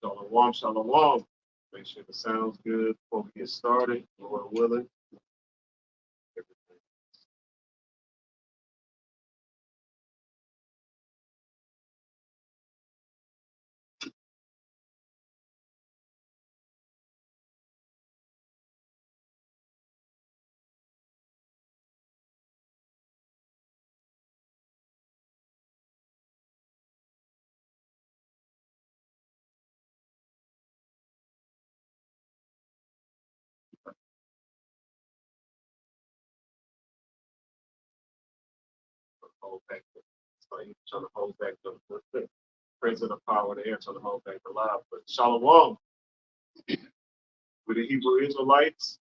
Shalom, shalom. Make sure the sound's good before we get started. Lord willing. Hold back. So he's trying to hold back the praise of the power of the air, trying to hold back the live. But shalom with the Hebrew Israelites,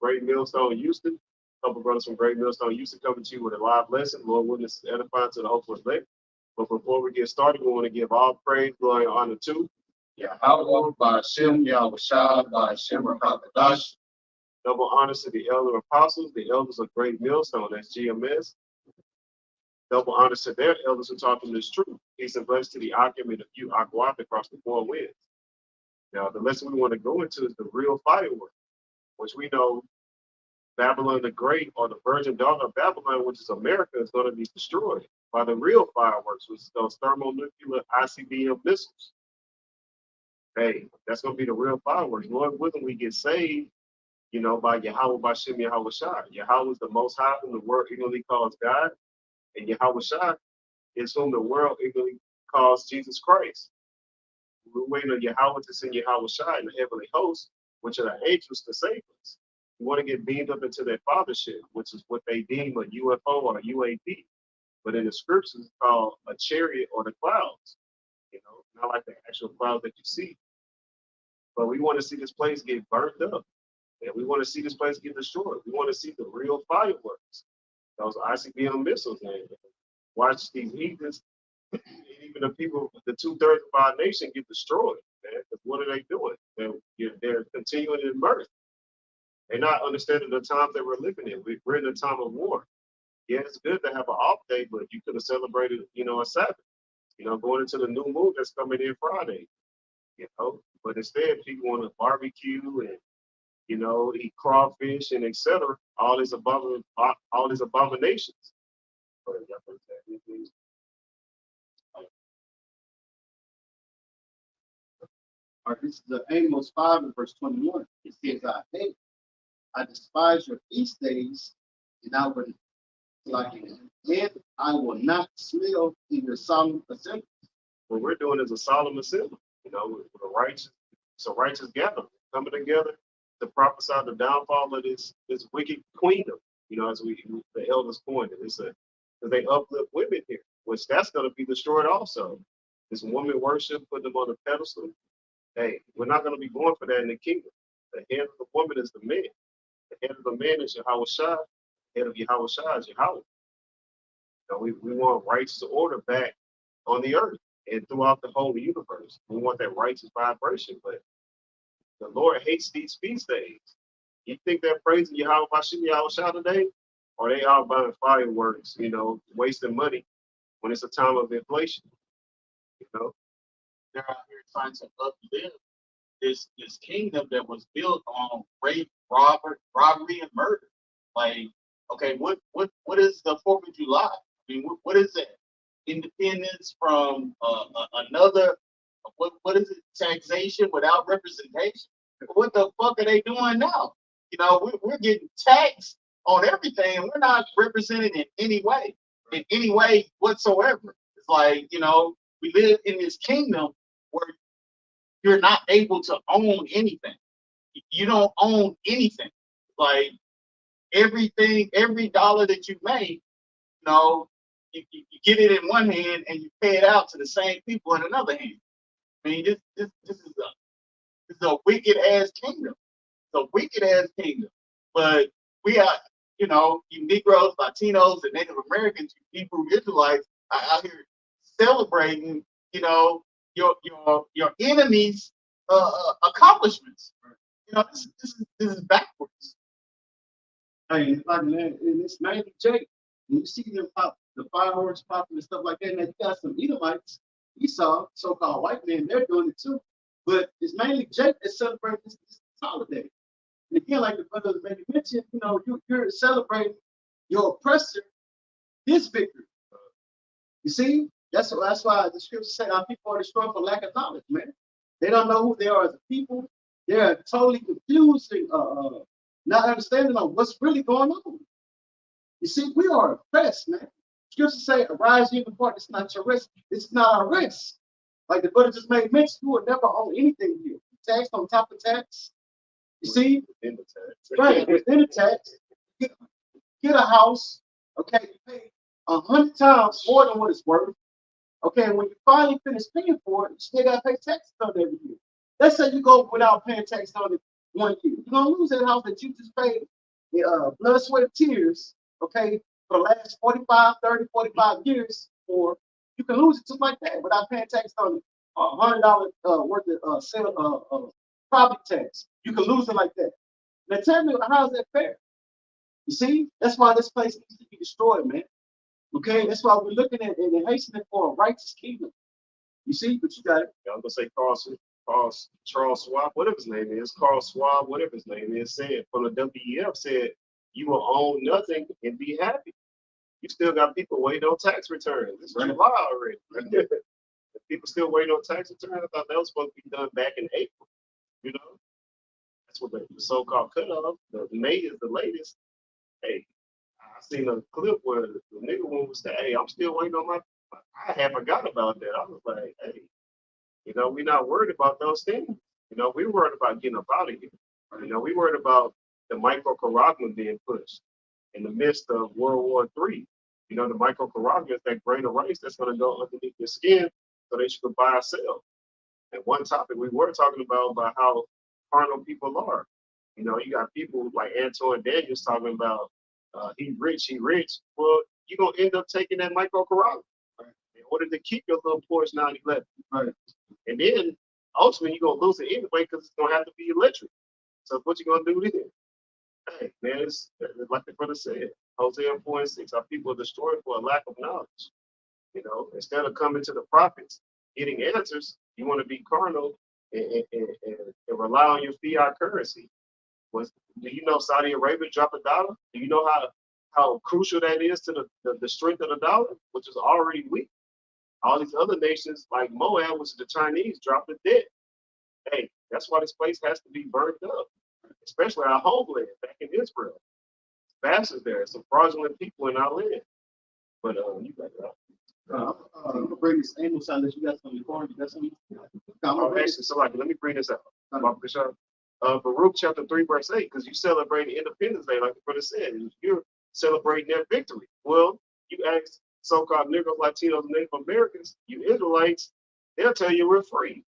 Great Millstone Houston. A couple brothers from Great Millstone Houston coming to you with a live lesson. Lord willing, this is edifying to the hopeless elect. But before we get started, we want to give all praise, glory, and honor to Yahweh, by Hashem, Yahweh Shah, by Hashem, Rakadash. double honors to the elder apostles, the elders of Great Millstone, that's GMS. Double honors to their elders who taught them this truth. Peace and blessings to the Akim and the few Aquat across the four winds. Now, the lesson we want to go into is the real firework, which we know Babylon the Great, or the virgin daughter of Babylon, which is America, is going to be destroyed by the real fireworks, which is those thermonuclear ICBM missiles. Hey, that's going to be the real fireworks. Lord willing, we get saved, by Yahweh, by Shem, Yahweh Shai. Yahweh is the most high, whom the world ignorantly calls God, and Yahweh Shai is whom the world ignorantly calls Jesus Christ. We're waiting on Yahweh to send Yahweh Shai and the heavenly hosts, which are the angels, to save us. We want to get beamed up into their fathership, which is what they deem a UFO or a UAP. But in the scriptures, it's called a chariot or the clouds, not like the actual clouds that you see. But we want to see this place get burnt up. And we want to see this place get destroyed. We want to see the real fireworks, those ICBM missiles, and watch these heathens, and even the people, the 2/3 of our nation get destroyed, man. Because what are they doing? They're continuing in mirth. They're not understanding the times that we're living in. We're in a time of war. Yeah, it's good to have an off day, but you could have celebrated, a Sabbath, going into the new moon that's coming in Friday, But instead, people want to barbecue and, eat crawfish and etc. All these abominations. All right, this is the Amos 5 and verse 21. It says, I despise your feast days, and I will and I will not smell in your solemn assembly. What we're doing is a solemn assembly, with the righteous. It's a righteous gathering coming together to prophesy the downfall of this wicked queendom. As the elders pointed, because they uplift women here, which that's going to be destroyed also. This woman worship, put them on a pedestal. Hey, we're not going to be going for that in the kingdom. The head of the woman is the man. The head of the man is Yahweh Shai. The head of Yahweh Shai is Yahweh. We want righteous order back on the earth and throughout the whole universe. We want that righteous vibration, but the Lord hates these feast days. You think they're praising Yahweh Bashim Yahweh Shai today? Or they out buying fireworks, wasting money when it's a time of inflation? They're out here trying to uplift this kingdom that was built on rape, robbery, and murder. Like, okay, what is the 4th of July? I mean, what is that? Independence from another? What is it? Taxation without representation? What the fuck are they doing now? We're getting taxed on everything, and we're not represented in any way whatsoever. It's like, we live in this kingdom where you're not able to own anything. You don't own anything. Like, everything, every dollar that you make, you get it in one hand and you pay it out to the same people in another hand. I mean, this is a wicked ass kingdom. It's a wicked ass kingdom. But we are, you Negroes, Latinos, and Native Americans, you Hebrew Israelites are out here celebrating, your enemies' accomplishments. This is backwards. Hey, it's like, man, in this 90 J, when you see them the fireworks popping and stuff like that. And you got some Edomites, Esau, so-called white men, they're doing it too. But it's mainly Jacob that celebrates this holiday. And again, like the brother maybe mentioned, you're celebrating your oppressor, his victory. You see, that's why the scripture said our people are destroyed for lack of knowledge, man. They don't know who they are as a people. They're totally confused, not understanding on what's really going on. You see, we are oppressed, man. Scripture say, arise ye in the part, it's not your rest, it's not our rest. Like the brother just made mention, you will never own anything here. Tax on top of tax. You see? Within the tax. Right, within the tax. Get a house, okay, you pay 100 times more than what it's worth. Okay, and when you finally finish paying for it, you still got to pay taxes on it every year. Let's say you go without paying tax on it 1 year. You're going to lose that house that you just paid blood, sweat, and tears, okay, for the last 45, 30, 45 years for. You can lose it just like that without paying tax on $100 worth of property tax. You can lose it like that. Now tell me, how is that fair? You see, that's why this place needs to be destroyed, man. Okay, that's why we're looking at and hastening for a righteous kingdom. You see, but you got it. I'm gonna say Charles Schwab, whatever his name is, Carl Schwab, whatever his name is, said from the WEF said, you will own nothing and be happy. You still got people waiting on tax returns. It's July already. People still waiting on tax returns. I thought that was supposed to be done back in April. You know, that's what the so-called cutoff. The May is the latest. Hey, I seen a clip where the nigga one was saying, "Hey, I'm still waiting on my." I had forgot about that. I was like, "Hey, we're not worried about those things. We're worried about getting up out of here. We worried about the microcaragma being pushed in the midst of World War III. The microcaragma is that grain of rice that's going to go underneath your skin so that you can buy or sell. And one topic we were talking about how carnal people are. You got people like Antoine Daniels talking about he rich. Well, you're going to end up taking that microcaragma in order to keep your little Porsche 911. Right. And then ultimately you're going to lose it anyway because it's going to have to be electric. So what you going to do then? Hey, man, it's like the brother said, Hosea 4:6, our people are destroyed for a lack of knowledge. Instead of coming to the prophets, getting answers, you want to be carnal and rely on your fiat currency. Do you know Saudi Arabia dropped a dollar? Do you know how crucial that is to the strength of the dollar, which is already weak? All these other nations like Moab, which is the Chinese, dropped the debt. Hey, that's why this place has to be burned up, especially our homeland back in Israel. Bastards there, some fraudulent people in our land. But you got that. I'm gonna bring this Amos out. That you got some corn. You got some. Actually, so let me bring this out. Baruch chapter 3 verse 8, because you celebrate Independence Day, like the brother said, and you're celebrating their victory. Well, you ask so-called Negroes, Latinos, and Native Americans, you Israelites, they'll tell you we're free.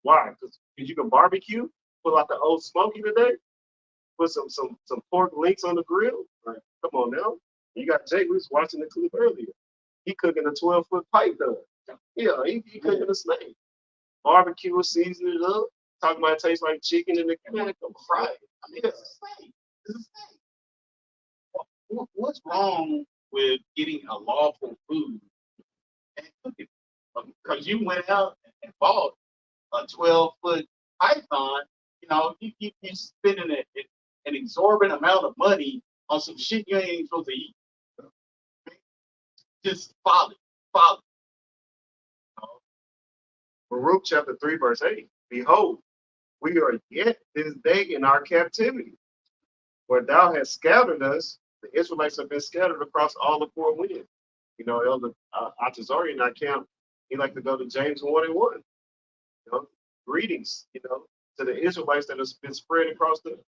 Why? Because you can barbecue, pull out the old smoky today, put some pork links on the grill. Right. Come on now. You got Jay, we was watching the clip earlier. He cooking a 12-foot pipe down. Yeah, he cooking a snake. Barbecue, season it up. Talking about it tastes like chicken in the can. Fry it. I mean, it's a snake. It's a snake. What's wrong with getting a lawful food and cooking? Because you went out and bought a 12-foot python, you're spending an exorbitant amount of money on some shit you ain't even supposed to eat. Just folly. Baruch chapter 3 verse 8. Behold, we are yet this day in our captivity, where thou hast scattered us. The Israelites have been scattered across all the four winds. Elder Atazari in our camp, he like to go to James 1:1. Greetings, to the Israelites that has been spread across the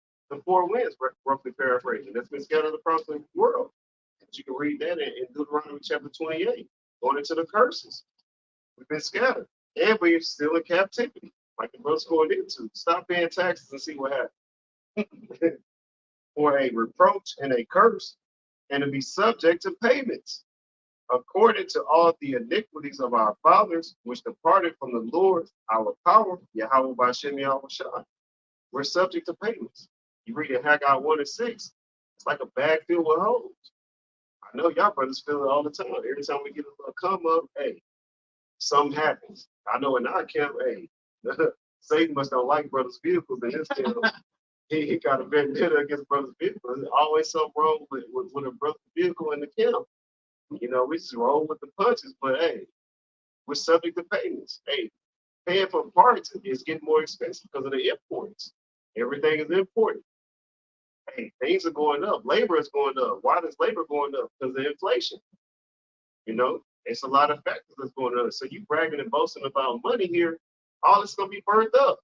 four winds, roughly paraphrasing. That's been scattered across the world. You can read that in Deuteronomy chapter 28, going into the curses. We've been scattered, and we're still in captivity, like the brother's going into. Stop paying taxes and see what happens. For a reproach and a curse, and to be subject to payments, according to all the iniquities of our fathers, which departed from the Lord, our power, Yahweh Bashem Yahushua. We're subject to payments. You read in Haggai 1:6, it's like a bag filled with holes. I know y'all brothers feel it all the time. Every time we get a little come up, hey, something happens. I know in our camp, hey, Satan must not like brothers' vehicles in his camp. He got a vendetta against brothers' vehicles. There's always something wrong with a brother's vehicle in the camp. You know, we just roll with the punches, but hey, we're subject to payments. Hey, paying for parts is getting more expensive because of the imports. Everything is imported. Hey, things are going up. Labor is going up. Why is labor going up? Because of inflation. You know, it's a lot of factors that's going on. So you bragging and boasting about money here, all it's gonna be burned up.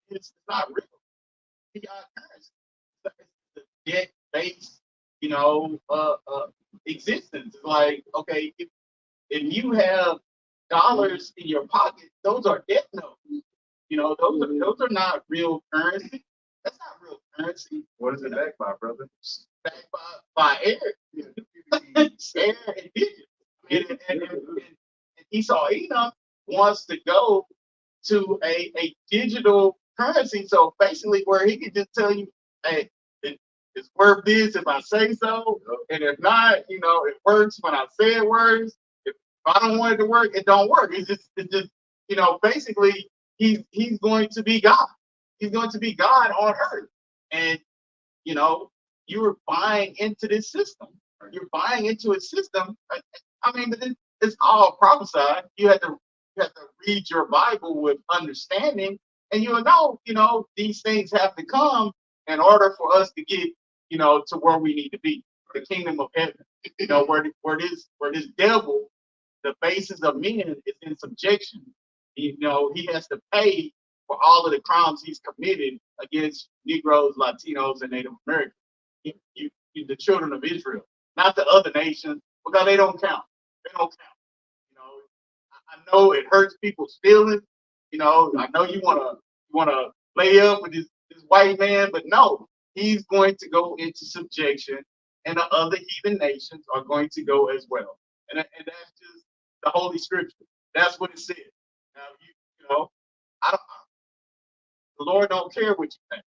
It's not real. Fiat currency. It's the debt-based, you know, existence. It's like, okay, if you have dollars in your pocket, those are debt notes. You know, those are not real currency. That's not real currency. What is it backed by, brother? Backed by air. Air and digits. And Esau Edom wants to go to a digital currency. So basically where he can just tell you, hey, it's worth this if I say so. And if not, you know, it works when I say it works. If I don't want it to work, it don't work. It's just, you know, basically he's going to be God. He's going to be God on earth. And, you know, you're buying into this system. You're buying into a system. I mean, but it's all prophesied. You have to read your Bible with understanding, and you'll know, you know, these things have to come in order for us to get, you know, to where we need to be, the kingdom of heaven. You know, where this devil, the basis of men is in subjection. You know, he has to pay for all of the crimes he's committed against Negroes, Latinos, and Native Americans. The children of Israel, not the other nations, because they don't count. They don't count. You know, I know it hurts people's feelings. You know, I know you wanna lay up with this white man, but no, he's going to go into subjection, and the other heathen nations are going to go as well. And that's just the Holy Scripture. That's what it said. Now, you know, the Lord don't care what you think.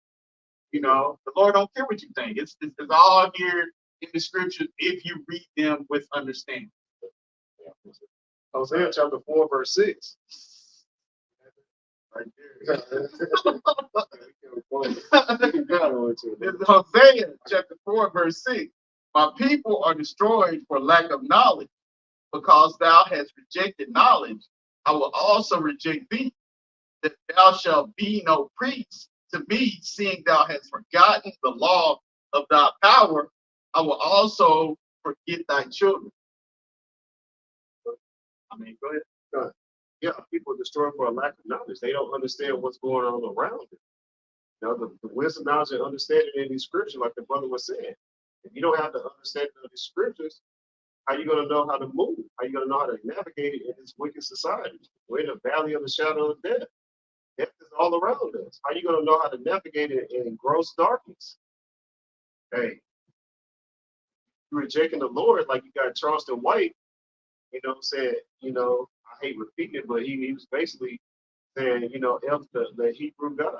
You know, the Lord don't care what you think. It's all here in the scriptures if you read them with understanding. Hosea chapter 4, verse 6. Right there. It's Hosea chapter 4, verse 6. My people are destroyed for lack of knowledge, because thou hast rejected knowledge. I will also reject thee, that thou shalt be no priest to me, seeing thou hast forgotten the law of thy power. I will also forget thy children. I mean, go ahead. Yeah, people are destroyed for a lack of knowledge. They don't understand what's going on around them. You know, the wisdom, knowledge, and understanding in these scriptures, like the brother was saying. If you don't have the understanding of these scriptures, how are you going to know how to move? How are you going to know how to navigate it in this wicked society? We're in the valley of the shadow of death. Death is all around us. How are you going to know how to navigate it in gross darkness? Hey, you're rejecting the Lord like you got Charleston White, you know, said, you know, I hate repeating it, but he was basically saying, you know, the Hebrew God.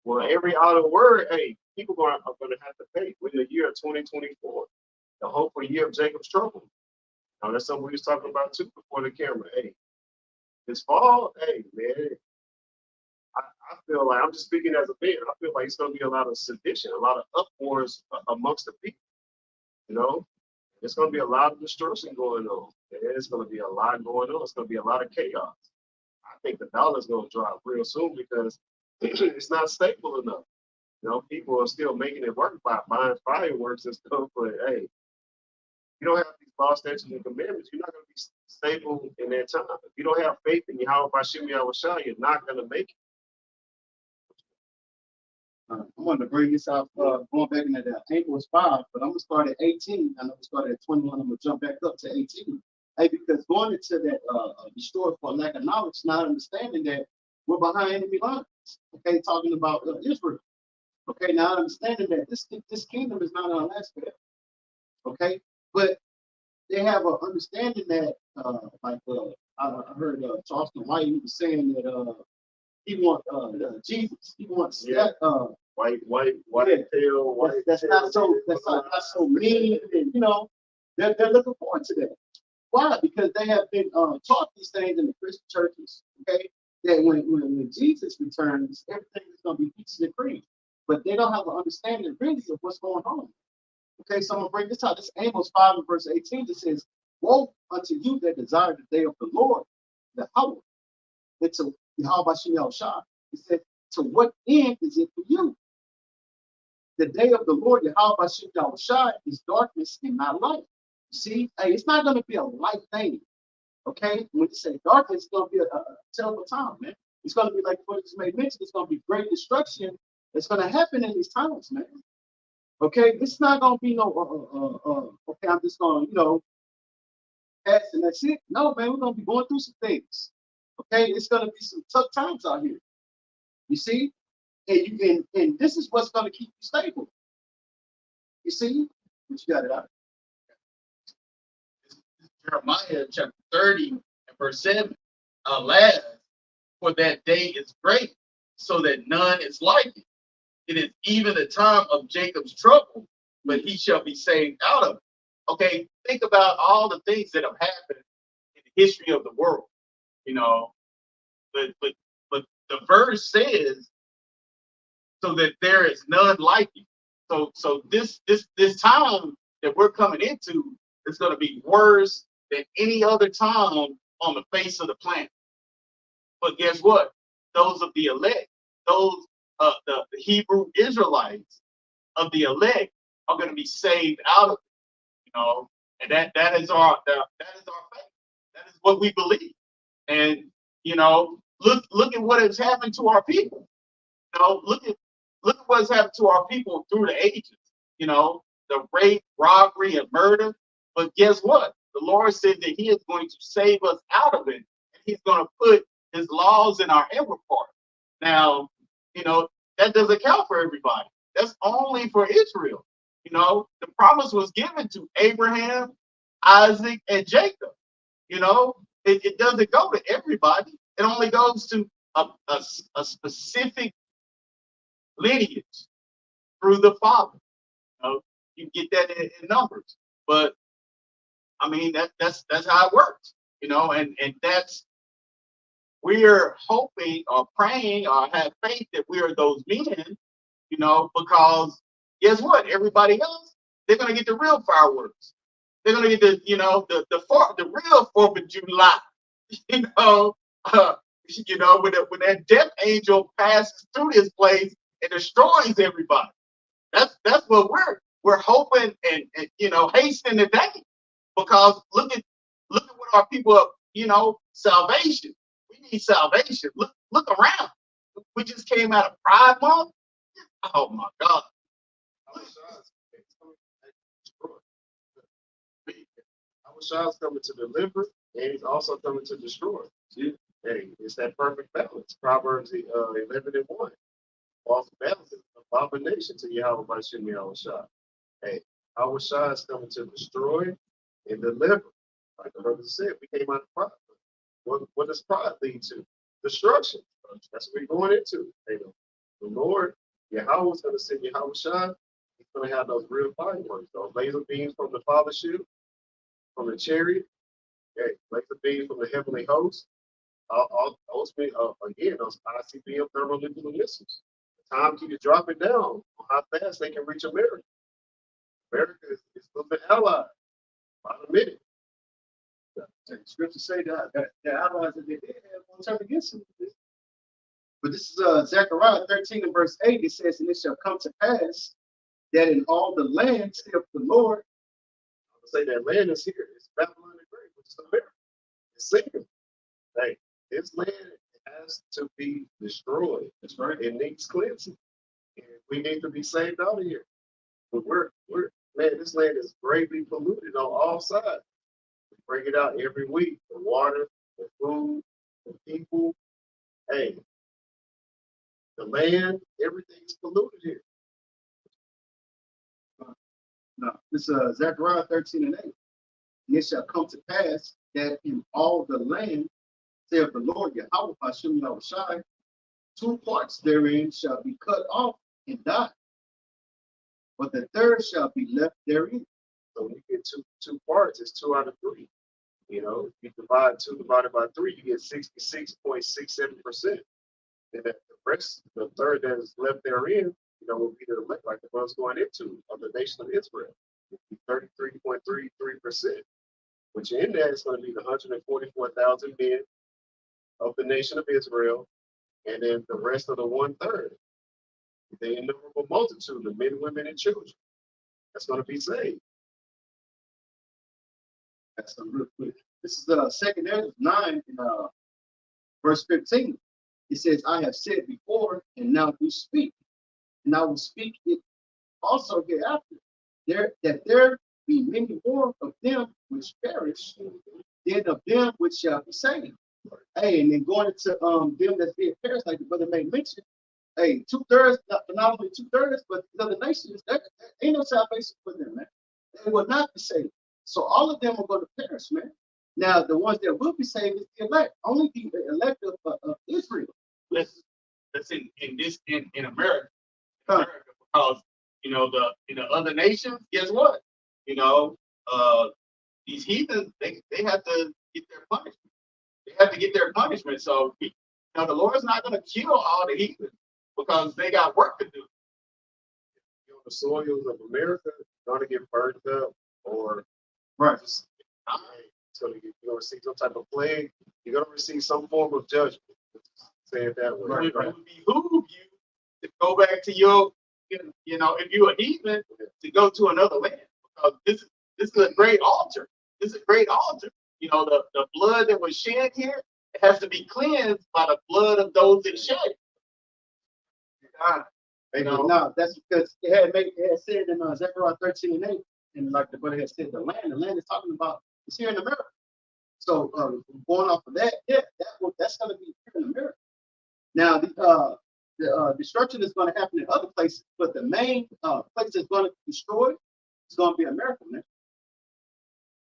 Well, every other word, hey, people are going to have to pay. We're in the year of 2024, the hopeful year of Jacob's trouble. Now, that's something we was talking about too before the camera. Hey, this fall, hey, man, I feel like, I'm just speaking as a man, I feel like it's going to be a lot of sedition, a lot of uproars amongst the people. You know, there's going to be a lot of destruction going on. There's going to be a lot going on. It's going to be a lot of chaos. I think the dollar's going to drop real soon because it's not stable enough. You know, people are still making it work by buying fireworks and stuff. But hey, you don't have these law, statutes, and commandments, you're not going to be stable in that time. If you don't have faith in Yahweh Bashim Yahushua, you're not going to make it. I wanted to bring this out, going back into that. I think it was 5, but I'm going to start at 18. I know we started at 21. I'm going to jump back up to 18. Hey, because going into that destroyed for lack of knowledge, not understanding that we're behind enemy lines. Okay, talking about Israel. Okay, now understanding that this kingdom is not our last forever. Okay, but they have an understanding that, I heard Charleston White, he was saying that he wants Jesus. He wants that. White yeah, tail, white. That's not so. That's not so mean. And, you know, They're looking forward to that. Why? Because they have been taught these things in the Christian churches, okay? That when Jesus returns, everything is going to be peaches and cream. But they don't have an understanding really of what's going on. Okay, so I'm going to break this out. This is Amos 5 and verse 18. It says, woe unto you that desire the day of the Lord, the hour, and to Yahweh Shah. He said, to what end is it for you? The day of the Lord, Yahweh Shah, is darkness and not light. See, hey, it's not going to be a light thing. Okay, when you say darkness, it's going to be a terrible time, man. It's going to be like what you made mention. It's going to be great destruction. It's going to happen in these times, man. Okay, it's not going to be no. Okay, I'm just going to pass and that's it. No, man, we're going to be going through some things. Okay, it's going to be some tough times out here. You see, and this is what's going to keep you stable. You see, but you got it out. Jeremiah chapter 30 and verse 7. Alas, for that day is great, so that none is like it. It is even the time of Jacob's trouble, but he shall be saved out of it. Okay, think about all the things that have happened in the history of the world, but the verse says, so that there is none like you. So this time that we're coming into is going to be worse than any other time on the face of the planet. But guess what? Those of the elect, those the Hebrew Israelites of the elect are going to be saved out of it, and that is our faith. That is what we believe. And look at what has happened to our people. Look at what's happened to our people through the ages. The rape, robbery, and murder. But guess what? The Lord said that He is going to save us out of it, and He's going to put His laws in our inward part. Now, that doesn't count for everybody. That's only for Israel. The promise was given to Abraham, Isaac, and Jacob. It doesn't go to everybody. It only goes to a specific lineage through the Father. You get that in Numbers, but I mean that's how it works. And that's, we're hoping or praying or have faith that we are those men, because guess what? Everybody else, they're gonna get the real fireworks. They're gonna get the real 4th of July. When that death angel passes through this place and destroys everybody. That's what we're hoping and hastening the day, because look at what our people are, salvation. We need salvation. Look around. We just came out of Pride Month. Oh my God. Our Shah's coming to deliver, and He's also coming to destroy. Hey, it's that perfect balance. Proverbs 11:1. Off balance is an abomination to Yahweh by Shem Shah. Hey, our Shah is coming to destroy and deliver. Like the brother said, we came out of pride. What does pride lead to? Destruction. That's what we're going into. Hey, the Lord, Yahweh is going to send Yahweh Shah. He's going to have those real fireworks, those laser beams from the Father shoot, from the chariot, laser beams from the heavenly host. Again, those ICBM thermonuclear missiles. The time keeps dropping down on how fast they can reach America. America is a little bit allied by the minute. The scriptures say that the allies that they did have one turn against them. But this is Zechariah 13 and verse 8. It says, and it shall come to pass that in all the land, saith the Lord. I would say that land is here. It's Babylon the Great, which is America. It's sinking. Hey, this land has to be destroyed. That's right. It needs cleansing. And we need to be saved out of here. But this land is greatly polluted on all sides. We bring it out every week. The water, the food, the people. Hey, the land, everything's polluted here. No, this is Zechariah 13 and 8. And it shall come to pass that in all the land, saith the Lord Yahweh Hashem Yahushai, 2 parts therein shall be cut off and die, but the third shall be left therein. So when you get two parts, it's 2 out of 3. You know, you divide 2 divided by 3, you get 66.67%. And the rest, the third that is left therein, you know, will be the elect, like the ones going into of the nation of Israel. 33.33%, which in that is going to be the 144,000 men of the nation of Israel, and then the rest of the 1/3, the innumerable multitude of men, women, and children. That's going to be saved. That's real quick. This is the second Ezra 9 in verse 15. It says, I have said before, and now do speak, and I will speak it also hereafter. That there be many more of them which perish than of them which shall be saved. Hey, and then going into them that's being perished, like the brother made mention. Hey, 2/3, not only 2/3, but the other nations, there ain't no salvation for them, man. They will not be saved. So all of them are going to perish, man. Now, the ones that will be saved is the elect, only the elect of Israel. Let's in America, Huh. because you know in the other nations, guess what? You know, these heathens, they have to get their punishment. They have to get their punishment. So the Lord's not going to kill all the heathens because they got work to do. You know, the soils of America are going to get burned up, or Right. just, it's going to get, you're going to receive some type of plague. You're going to receive some form of judgment. Say it that way. It would behoove you to go back to your, you know, if you're a heathen, to go to another land, because this is a great altar. This is a great altar. You know, the blood that was shed here, it has to be cleansed by the blood of those that shed it. You know, no, that's because it had said in Zechariah 13:8, and like the brother had said, the land is talking about, it's here in America. So going off of that, yeah, that's going to be here in America. Now, the destruction is going to happen in other places, but the main place that's going to be destroyed is going to be America, man.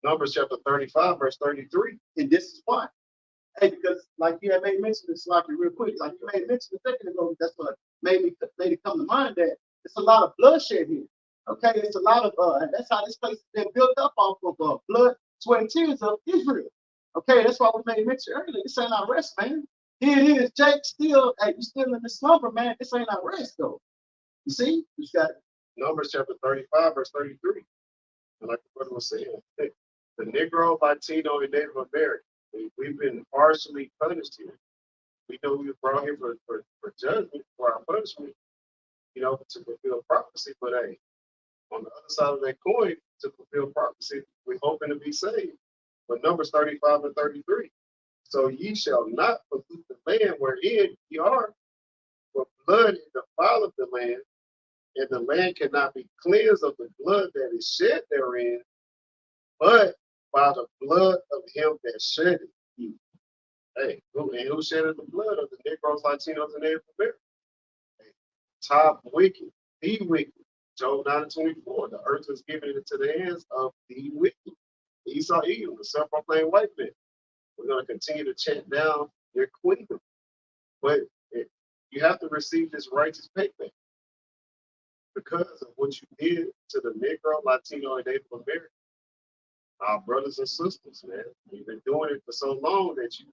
Numbers chapter 35, verse 33. And this is why. Hey, because like you had made mention, it's like real quick, like you made mention a second ago, that's what made it come to mind, that it's a lot of bloodshed here. Okay, it's a lot of and that's how this place has been built up off of blood, sweat, and tears of Israel. Okay, that's why we made mention earlier. This ain't our rest, man. Here it is, Jake. Still, hey, you still in the slumber, man. This ain't our rest, though. You see, you got Numbers chapter 35, verse 33. And like the brother was saying, the Negro, Latino, and Native American, we've been partially punished here. We know we were brought here for judgment, for our punishment, you know, to fulfill prophecy. But hey, on the other side of that coin, to fulfill prophecy, we're hoping to be saved. But Numbers 35 and 33. So ye shall not pollute the land wherein ye are, for blood is defileth the land, and the land cannot be cleansed of the blood that is shed therein, but by the blood of him that shed it. Hey, who shedded the blood of the Negroes, Latinos, and Native Americans? Hey, top wicked, the wicked. Job 9:24. The earth is given into the hands of the wicked. Esau, Edom, the self-proclaimed white man. We're going to continue to chant down their queen. But you have to receive this righteous payback because of what you did to the Negro, Latino, and Native American. Our brothers and sisters, man. We've been doing it for so long that you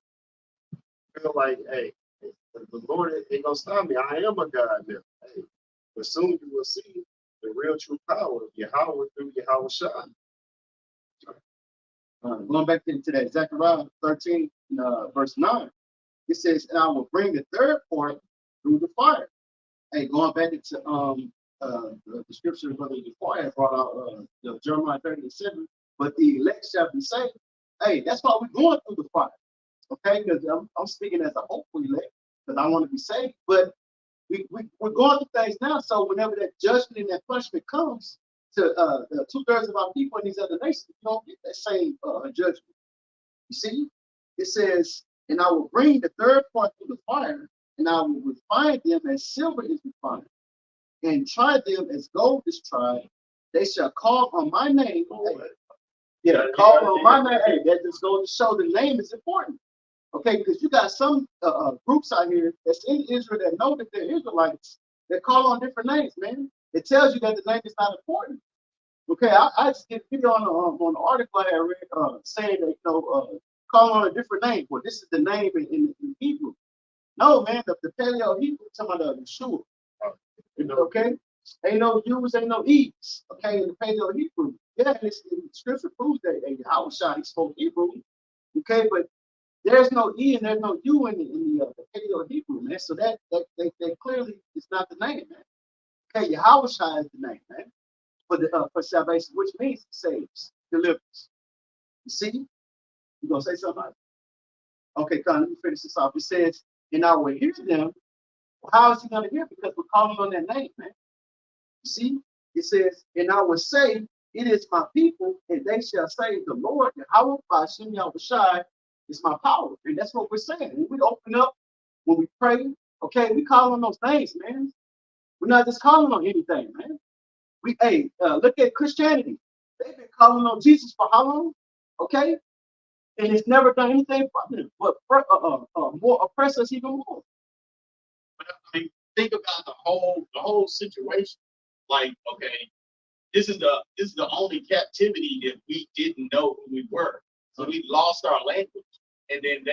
feel like, hey, the Lord ain't going to stop me. I am a God now. Hey, but soon you will see the real true power of Yahweh through Yahweh Shah. going back to that Zechariah 13, verse 9. It says, and I will bring the third part through the fire. Hey, going back into the scripture Brother Fire brought out Jeremiah 30:7, but the elect shall be saved. Hey, that's why we're going through the fire. Okay, because I'm speaking as a hopeful elect, because I want to be saved. But we're going through things now, so whenever that judgment and that punishment comes to the 2/3 of our people in these other nations, you don't get that same judgment. You see, it says, and I will bring the third part through the fire, and I will refine them as silver is refined, and try them as gold is tried. They shall call on my name. Call on my name. Hey, that just goes to show the name is important. Okay, because you got some groups out here that's in Israel that know that they're Israelites that call on different names, man. It tells you that the name is not important. Okay, I just did a video on the article I read saying that call on a different name. Well, this is the name in Hebrew. No, man, the Paleo Hebrew talking about the Yeshua. Okay, ain't no U's, ain't no E's. Okay, in the Paleo Hebrew. Yeah, the scripture proves that Yahushua he spoke Hebrew. Okay, but there's no E and there's no U in the Paleo Hebrew, man. So that clearly is not the name, man. Okay, Yahushua is the name, man, for salvation, which means saves, delivers. You see? You gonna say something? Okay, Con, let me finish this off. It says, and I will hear them. Well, how is he gonna hear? Because we're calling on that name, man. You see? It says, and I will say, it is my people, and they shall say, the Lord, Yahweh, by Shem Yahushai, is my power. And that's what we're saying. When we open up, when we pray, okay, we call on those names, man. We're not just calling on anything, man. Look at Christianity. They've been calling on Jesus for how long? Okay, and it's never done anything for them, but more oppress us even more. But I mean, think about the whole situation. Like, okay, this is the only captivity that we didn't know who we were. So we lost our language, and then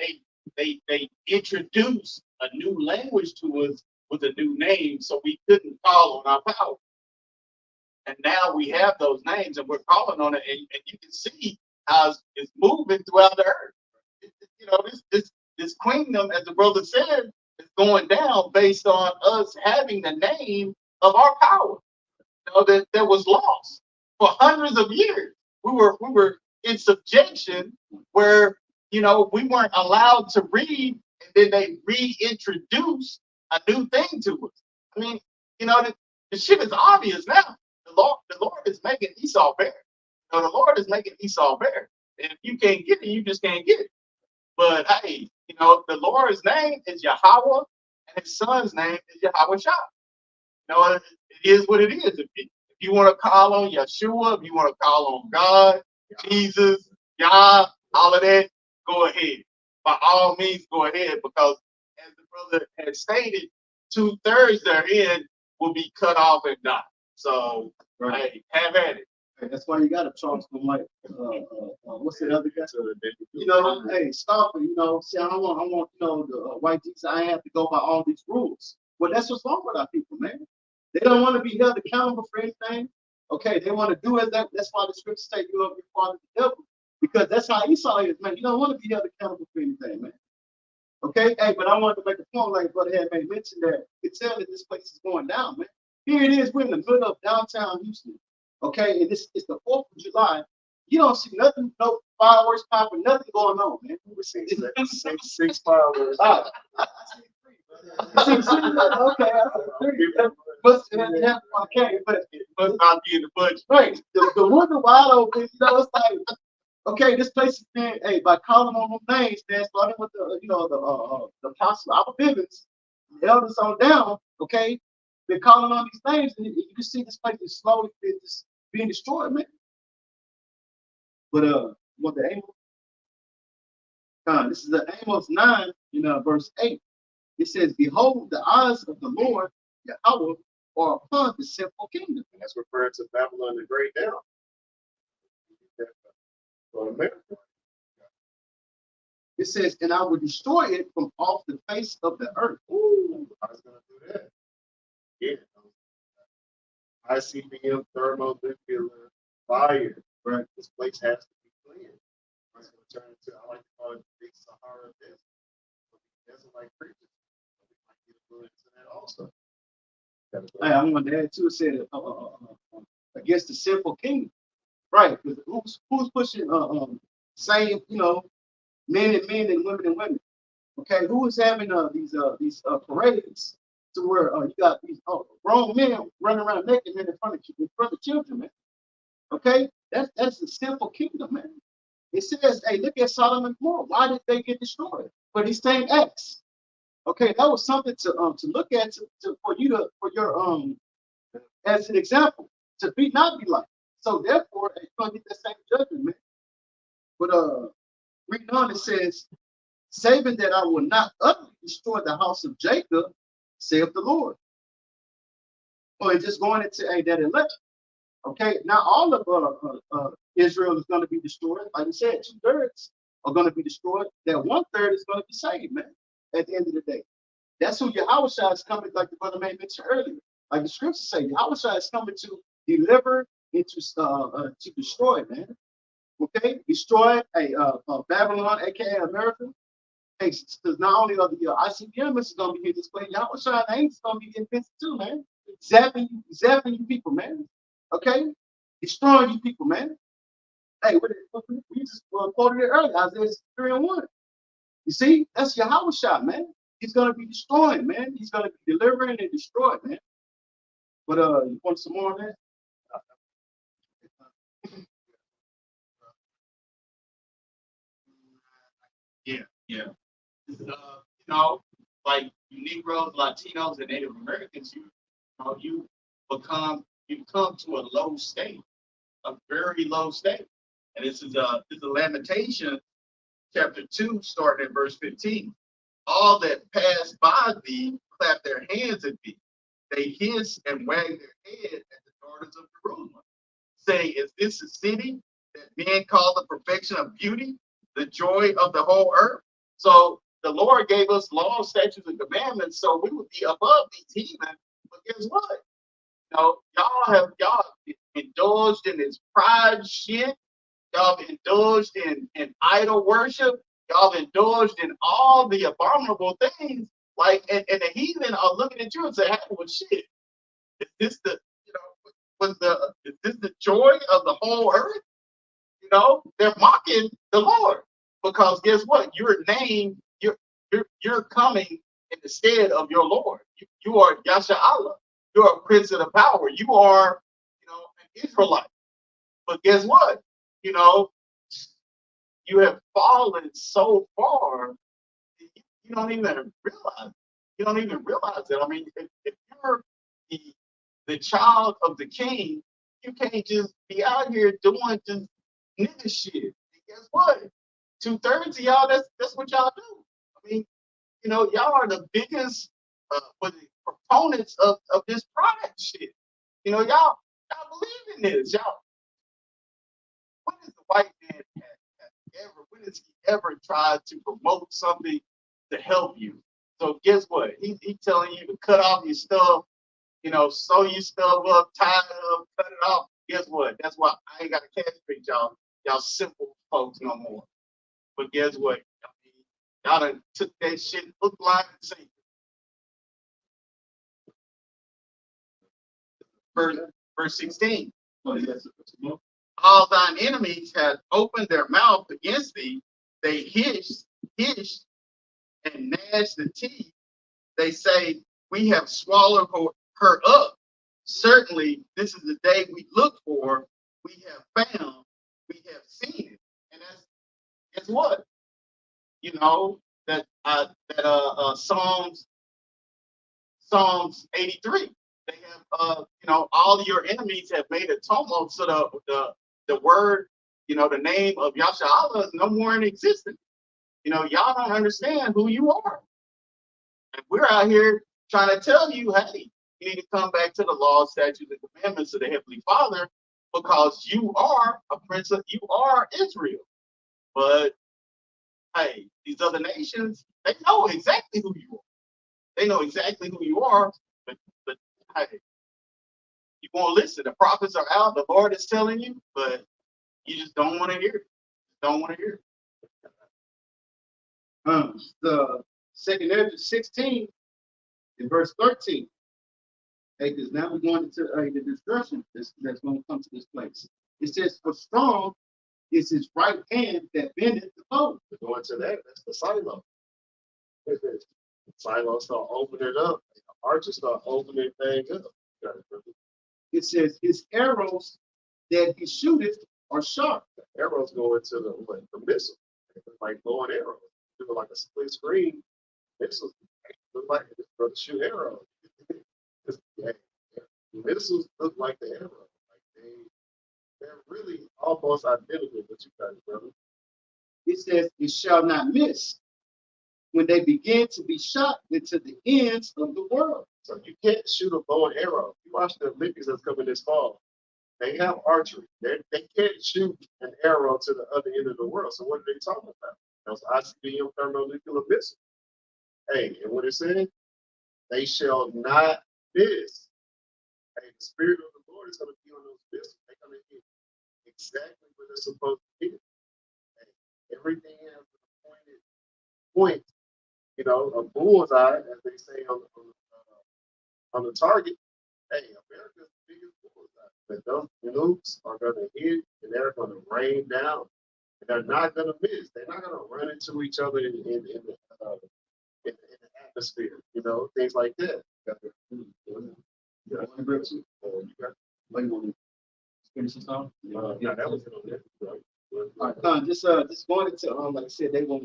they introduced a new language to us with a new name, so we couldn't call on our power. And now we have those names, and we're calling on it, and you can see how it's moving throughout the earth. This kingdom, as the brother said, is going down based on us having the name of our power. That was lost for hundreds of years. We were in subjection where we weren't allowed to read, and then they reintroduced a new thing to us. I mean, the shit is obvious now. The Lord is making Esau bear. The Lord is making Esau bear. And if you can't get it, you just can't get it. But hey, the Lord's name is Yahweh, and his son's name is Yahweh Shah. It is what it is. If you want to call on Yeshua, if you want to call on God, Jesus, Yah, all of that, go ahead. By all means, go ahead, because as the brother had stated, 2/3 therein will be cut off and die. So, right. Hey, have at it. That's why you got to charge them like, what's the other guy? Hey, stop it. See, I want, the white Jesus. I have to go by all these rules. Well, that's what's wrong with our people, man. They don't want to be held accountable for anything. Okay, they want to do it. That's why the scriptures say you up your father the devil, because that's how Esau is, man. You don't want to be held accountable for anything, man. Okay, hey, but I wanted to make a point, like Brother had made mention that you can tell that this place is going down, man. Here it is, we're in the middle of downtown Houston. Okay, and it's the 4th of July. You don't see nothing, no fireworks popping, nothing going on, man. We see six fireworks. Okay, but it must not be in the budget. Right, the wonder wide open. It's like, okay, this place is being, by calling on them names, man, starting with the apostle Albert Bivens, the elders on down. Okay, they're calling on these names, and you can see this place is slowly being destroyed, man. But what the Amos? This is the Amos 9, verse 8. It says, "Behold, the eyes of the Lord Yahweh are upon the simple kingdom." And that's referring to Babylon the Great now. It says, "And I will destroy it from off the face of the earth." Ooh, I was going to do that. Yeah. ICBM, thermonuclear fire. Right. This place has to be cleared. It's going to turn into, I like to call it the big Sahara desert. Desert like creatures. We might get a little into that also. Hey, I'm going to add too. It said against the simple kingdom, right? Because who's pushing same men and men and women. Okay, who is having these parades to where you got these grown men running around naked men in front of children, man? Okay, that's the simple kingdom, man. It says, hey, look at Sodom and Gomorrah. Why did they get destroyed? For these same acts. Okay, that was something to look at for your as an example to not be like. So therefore, you're gonna get that same judgment, man. But reading on, it says, "Saving that I will not utterly destroy the house of Jacob, saith the Lord." Oh, and just going into that election. Okay, not all of Israel is going to be destroyed. Like I said, 2/3 are going to be destroyed. That 1/3 is going to be saved, man. At the end of the day, that's who Yahushua is coming, like the brother May mentioned earlier. Like the scriptures say, Yahushua is coming to deliver and to destroy, man. Okay, destroy Babylon, aka America. Because not only are the ICBM is going to be here displayed, Yahushua and angels going to be getting pissed too, man. Zapping you people, man. Okay, destroying you people, man. Hey, we just quoted it earlier, Isaiah 3:1. You see, that's Yahushua, man. He's gonna be destroying, man. He's gonna be delivering and destroying, man. But you want some more on that? Yeah, yeah. You know, like you Negroes, Latinos, and Native Americans, you you come to a low state, a very low state. And this is a Lamentation, chapter 2, starting at verse 15. All that pass by thee clap their hands at thee. They hiss and wag their head at the daughters of Jerusalem, saying, is this a city that men call the perfection of beauty, the joy of the whole earth? So the Lord gave us laws, statutes, and commandments, so we would be above these heathen. But guess what? Y'all indulged in this pride shit. Y'all have indulged in idol worship. Y'all have indulged in all the abominable things. Like, and the heathen are looking at you and say, hey, well, shit, is this the, is this the joy of the whole earth? They're mocking the Lord because guess what? You're coming in the stead of your Lord. You are Yasha Allah. You're a prince of the power. You are, an Israelite. But guess what? You have fallen so far, you don't even realize. You don't even realize it. I mean, if you're the child of the king, you can't just be out here doing just nigga shit. And guess what? 2/3 of y'all, that's what y'all do. I mean, y'all are the biggest proponents of this pride shit. Y'all believe in this. When is the white man when has he ever tried to promote something to help you? So guess what? He telling you to cut off your stuff, sew your stuff up, tie it up, cut it off. Guess what? That's why I ain't got to castrate y'all simple folks no more. But guess what? Y'all done took that shit hook, line, and sinker. Verse 16. All thine enemies have opened their mouth against thee. They hiss, and gnash the teeth. They say, we have swallowed her up. Certainly, this is the day we look for. We have found, we have seen it. And guess what? Psalms 83. They have all your enemies have made a tumult, so the word, the name of Yasha Allah is no more in existence. Y'all don't understand who you are. And we're out here trying to tell you, hey, you need to come back to the law, statutes, and commandments of the Heavenly Father, because you are a prince you are Israel. But hey, these other nations, they know exactly who you are. They know exactly who you are, but hey, you won't listen. The prophets are out, the Lord is telling you, but you just don't want to hear it. Don't want to hear it. The second Ezra 16 in verse 13. Hey, because now we're going into the destruction that's going to come to this place. It says, for strong is his right hand that bendeth the bow. Going to that's the silo. Silo start opening it up. Archers start opening things up. It says his arrows that he shooteth are sharp. The arrows go into the missile. Like blowing arrows. Do like a split screen missile. Look like it's for the shoot arrows. Missiles look like the arrow. Like they're really almost identical with you guys, brother. It says it shall not miss when they begin to be shot into the ends of the world. So you can't shoot a bow and arrow. You watch the Olympics that's coming this fall. They have archery. They can't shoot an arrow to the other end of the world. So what are they talking about? Those ICBM thermonuclear missiles. Hey, and what it said? They shall not miss. Hey, the spirit of the Lord is going to be on those missiles. They're going to hit exactly where they're supposed to hit. Hey, everything has an appointed point, you know, a bullseye, as they say on the target. Hey, America's biggest bullseye. But those nukes are going to hit and they're going to rain down. And they're not going to miss. They're not going to run into each other in the atmosphere, you know, things like that. Yeah, Want to grab some? you got, What do you want to finish this off? yeah, that was it on there. Right? All right, just going into like I said, they will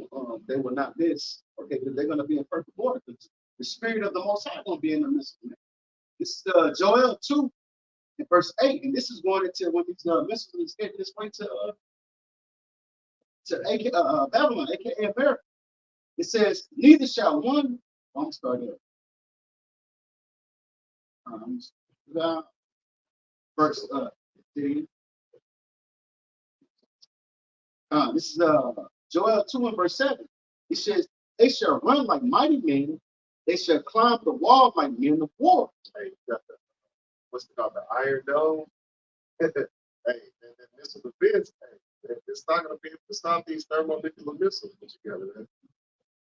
not miss. Okay, because they're gonna be in perfect order. The spirit of the Most High gonna be in the midst of them. This is Joel 2, in verse 8, and this is going into when these missiles is getting this way to Babylon, aka America. It says, neither shall one. I'm gonna start there. Verse 10. This is Joel 2 and verse 7. It says, they shall run like mighty men, they shall climb the wall like men of war. Hey, you got what's it called, the Iron Dome? Hey, and missile defense. Hey, it's not going to be able to stop these thermonuclear missiles put together, man.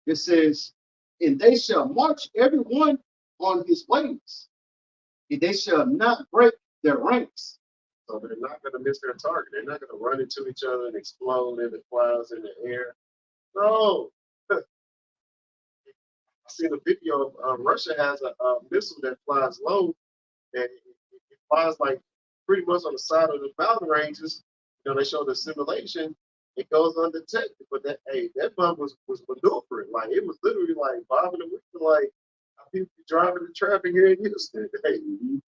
It says, and they shall march every one on his ways, and they shall not break their ranks. So they're not going to miss their target. They're not going to run into each other and explode in the clouds in the air. No. I seen a video of Russia has a missile that flies low, and it flies like pretty much on the side of the mountain ranges. You know, they show the simulation. It goes undetected, but that bug was maneuvering. Like it was literally like bobbing and weaving, like how people be driving the traffic here in Houston. Hey, and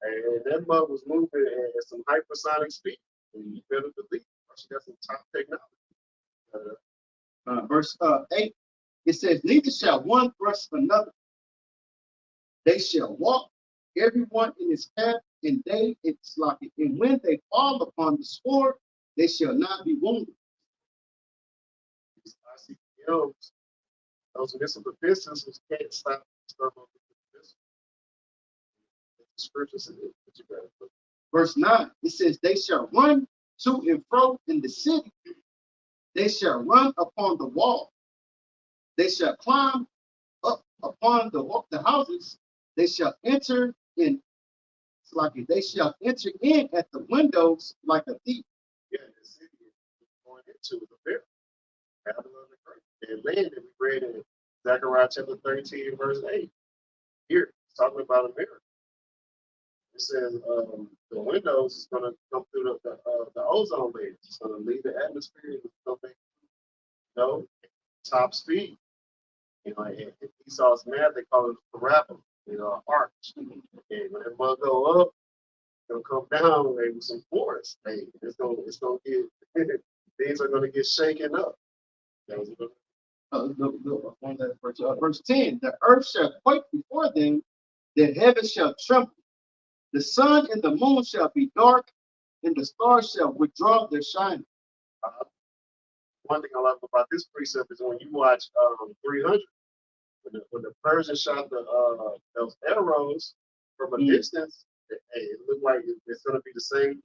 that bug was moving at some hypersonic speed. And you better believe Russia got some top technology. Verse 8, it says, neither shall one thrust another. They shall walk, everyone in his path, and it's like it. And when they fall upon the sword, they shall not be wounded. These ICBMs, those missile defense systems can't stop thermonuclear missiles. The scriptures in it, but you gotta look. Verse 9, it says, they shall run to and fro in the city. They shall run upon the wall. They shall climb up upon the houses. They shall enter in, it's like it. They shall enter in at the windows like a thief. Yeah, the city is going into the bear. Babylon the Great. And land that we read in Zechariah chapter 13, verse 8. Here, it's talking about America. It says the windows is going to come through the ozone layer. It's going to leave the atmosphere and come back, you know, top speed. You know, in Esau's math, they call it a parabola, you know, an arch. And when that mug go up, it'll come down with some force. Hey, it's gonna get things are gonna get shaken up. Verse 10, the earth shall quake before them, the heavens shall tremble. The sun and the moon shall be dark, and the stars shall withdraw their shining. One thing I love about this precept is when you watch 300, when the Persians shot those arrows from a distance, it looked like it's going to be the same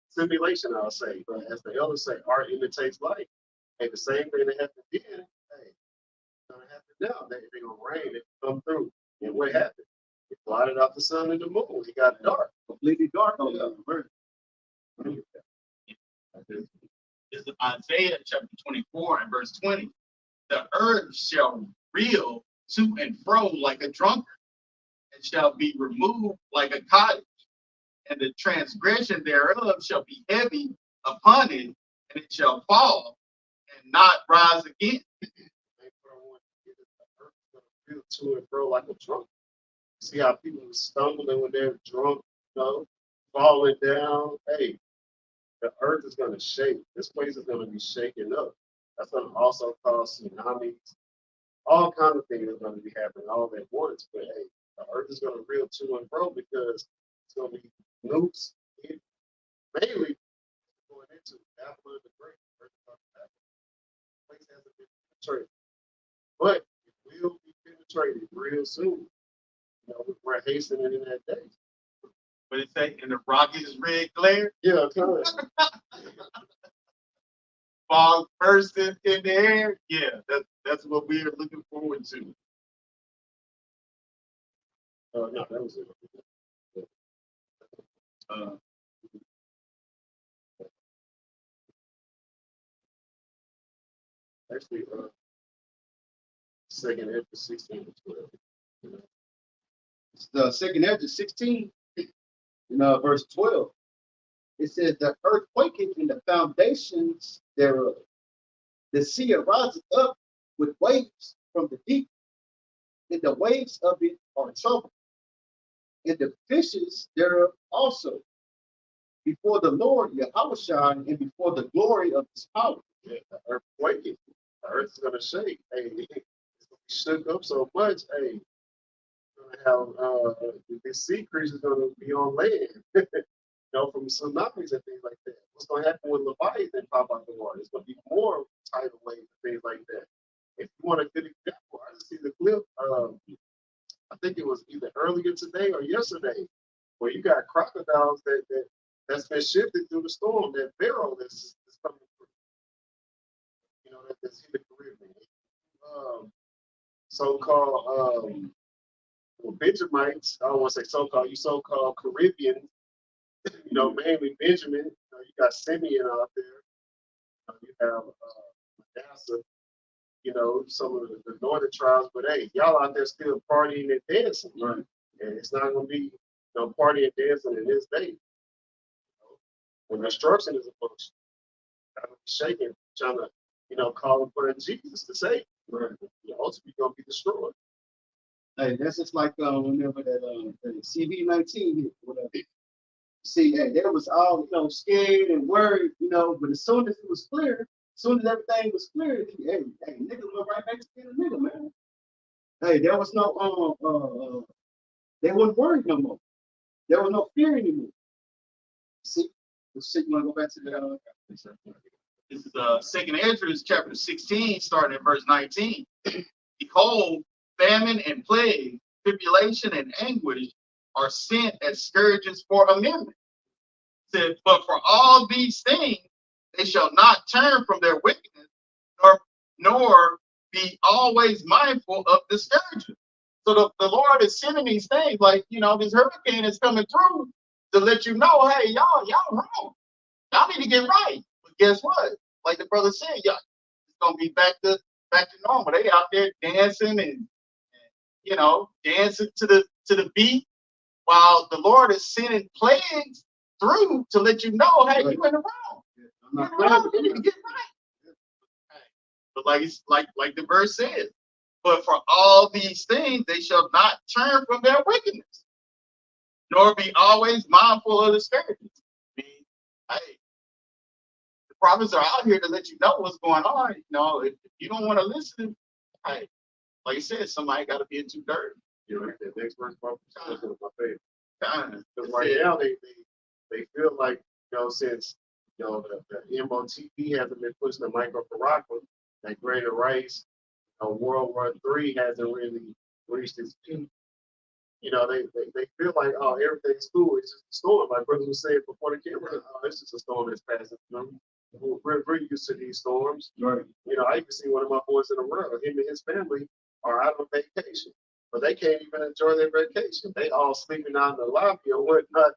simulation, I'll say. But as the elders say, art imitates life. And the same thing that happened then, hey, it's going to happen now. They're going to rain, it come through. And what happened? It blotted out the sun and the moon. It got dark, completely dark on the earth. This is Isaiah chapter 24 and verse 20. The earth shall reel to and fro like a drunkard, and shall be removed like a cottage, and the transgression thereof shall be heavy upon it, and it shall fall and not rise again. To and fro like a drunk. See how people are stumbling when they're drunk, you know, falling down. Hey, the earth is going to shake. This place is going to be shaken up. That's going to also cause tsunamis. All kinds of things are going to be happening all at once. But hey, the earth is going to reel to and fro because gonna be nukes. It mainly going into Babylon the Great. Place hasn't been penetrated, but it will be penetrated real soon. You know, we're hastening in that day. But it say in the rocket is red glare, Yeah, kind of. fog bursting in the air. Yeah, that's what we are looking forward to. No, that was it. Uh, Actually, second after 16 and 12. You know. The second Ezra 16, verse 12. It says the earth quaketh and the foundations thereof. The sea arises up with waves from the deep, and the waves of it are troubled, and the fishes thereof also, before the Lord Yahushua and before the glory of his power. Yeah, the earth quaking. The earth is gonna shake. Hey, it's gonna be shook up so much. Hey, gonna have this sea creature is gonna be on land. From tsunamis and things like that. What's gonna happen when Leviathan pop out the water? It's gonna be more tidal waves and things like that. If you want a good example, I just see the clip. I think it was either earlier today or yesterday, where you got crocodiles that's been shifted through the storm. That barrel that's coming through. That's in the Caribbean. So-called Benjamites. I don't want to say so-called. You so-called Caribbean. Mainly Benjamin. You got Simeon out there. You have Manasseh. Some of the northern tribes. But hey, y'all out there still partying and dancing, right? And it's not going to be partying and dancing in this day. When destruction is a function, I'm shaking, trying to call upon Jesus to save. Right. Ultimately, you're gonna be destroyed. Hey, that's just like whenever that CV-19 hit, whatever. See, hey, they was all scared and worried, but as soon as it was clear, as soon as everything was clear, hey, niggas went right back to being a nigga, man. Hey, there was no they weren't worried no more. There was no fear anymore. See, let's you want to go back to the This is Second Ezra, chapter 16, starting at verse 19. Behold, famine and plague, tribulation and anguish are sent as scourges for amendment. Said, but for all these things they shall not turn from their wickedness, nor be always mindful of the scourges. So the Lord is sending these things, like this hurricane is coming through to let you know, hey, y'all wrong. Y'all need to get right. But guess what? Like the brother said, y'all, it's gonna be back to normal. They out there dancing and dancing to the beat, while the Lord is sending plagues through to let you know, hey, you in the wrong. You need to get right. But like the verse says, but for all these things they shall not turn from their wickedness, nor be always mindful of the scourges. I mean, hey, the prophets are out here to let you know what's going on. If you don't want to listen, hey, like I said, somebody got to be into dirt. That next verse, my favorite. Because Right now they feel like since the MOTP hasn't been pushing the micro-Caracas, that greater race, World War III hasn't really reached its peak. They feel like, oh, everything's cool. It's just a storm. Like brother was saying before the camera, oh, it's just a storm that's passing through. We're used to these storms. Right. I even see one of my boys in the world, him and his family are out on vacation, but they can't even enjoy their vacation. They all sleeping out in the lobby or whatnot,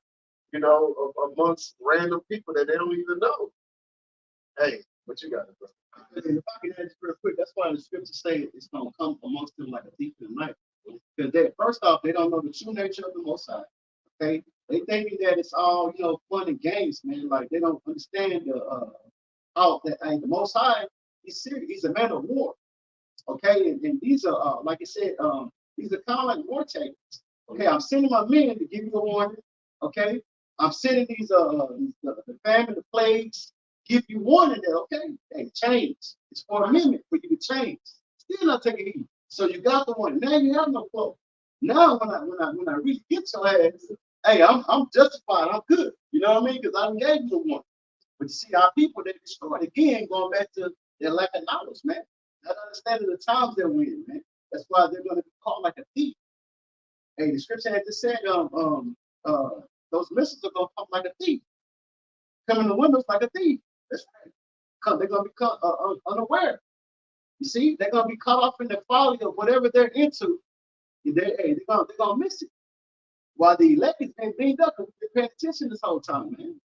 amongst random people that they don't even know. Hey, what you got, bro? If I can add this real quick, that's why the scriptures say it's going to come amongst them like a thief in the night. Because first off, they don't know the true nature of the Most High. Okay, they thinking that it's all fun and games, man. Like they don't understand how the Most High. He's serious. He's a man of war. Okay, and these are like I said, these are kind of like war tactics. Okay, I'm sending my men to give you a warning. Okay, I'm sending these the famine, the plagues, give you warning that hey, change. It's for a minute for you to change. Still not taking heed. So you got the one. Now you have no clothes. Now when I really get your ass, hey, I'm justified. I'm good. You know what I mean? Because I done gave you one. But you see, our people, they destroyed again, going back to their lack of knowledge, man. Not understanding the times that we're in, man. That's why they're going to be caught like a thief. Hey, the scripture had just said, those missiles are going to come like a thief, come in the windows like a thief. That's right. They're going to be unaware. You see, they're going to be caught off in the folly of whatever they're into. They're gonna miss it. While the elect is being beamed up, they're paying attention this whole time, man.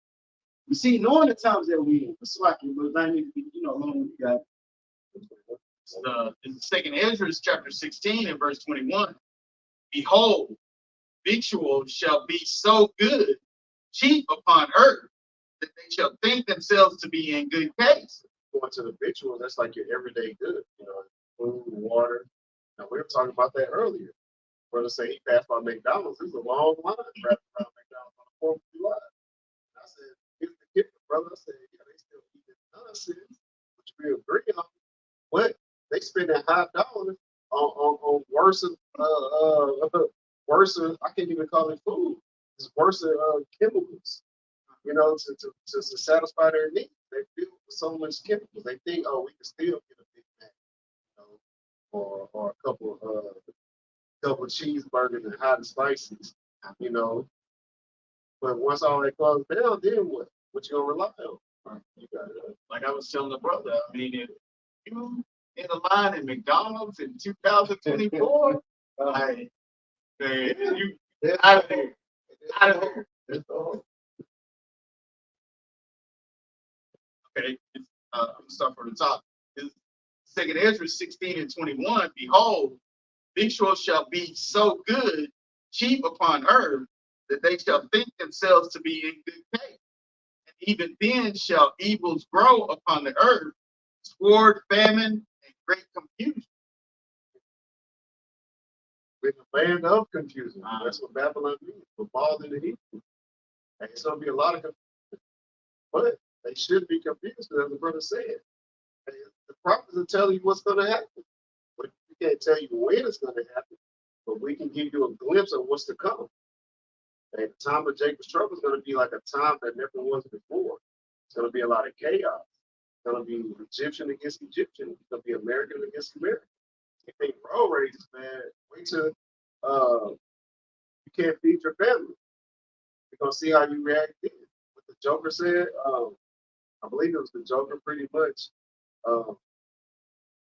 You see, knowing the times that we in, it's like, but I need to be, along with you guys. In Second Ezra chapter 16 and verse 21. Behold, victuals shall be so good, cheap upon earth, that they shall think themselves to be in good case. Going to the victual, that's like your everyday good, food, water. Now, we were talking about that earlier. Brother say he passed by McDonald's. This is a long line wrapped around McDonald's on the 4th of July. I said, here's the kicker, brother. I said, yeah, they still eating nonsense, which we agree on. But they spending high dollars on worse I can't even call it food. It's worse chemicals, to satisfy their needs. They feel with so much chemicals. They think, oh, we can still get a Big Mac, or a couple cheeseburgers and hot and spices, But once all that closed down, then what? What you gonna rely on? You got it. Like I was telling the brother, I mean, if you in a line at McDonald's in 2024, like, man, you out of there. Out of there. Okay, I'm gonna start from the top. Second Ezra 16 and 21. Behold, victuals shall be so good, cheap upon earth, that they shall think themselves to be in good case. And even then shall evils grow upon the earth, sword, famine, and great confusion. With the land of confusion. That's what Babylon means. We're balled in the heat. And it's going to be a lot of confusion. But they should be confused, as the brother said. And the prophets will tell you what's going to happen. But we can't tell you when it's going to happen. But we can give you a glimpse of what's to come. And the time of Jacob's trouble is going to be like a time that never was before. It's going to be a lot of chaos. It's going to be Egyptian against Egyptian. It's going to be American against American. You think road rages, man, wait till you can't feed your family. You're going to see how you react then. What the Joker said, I believe it was the Joker pretty much.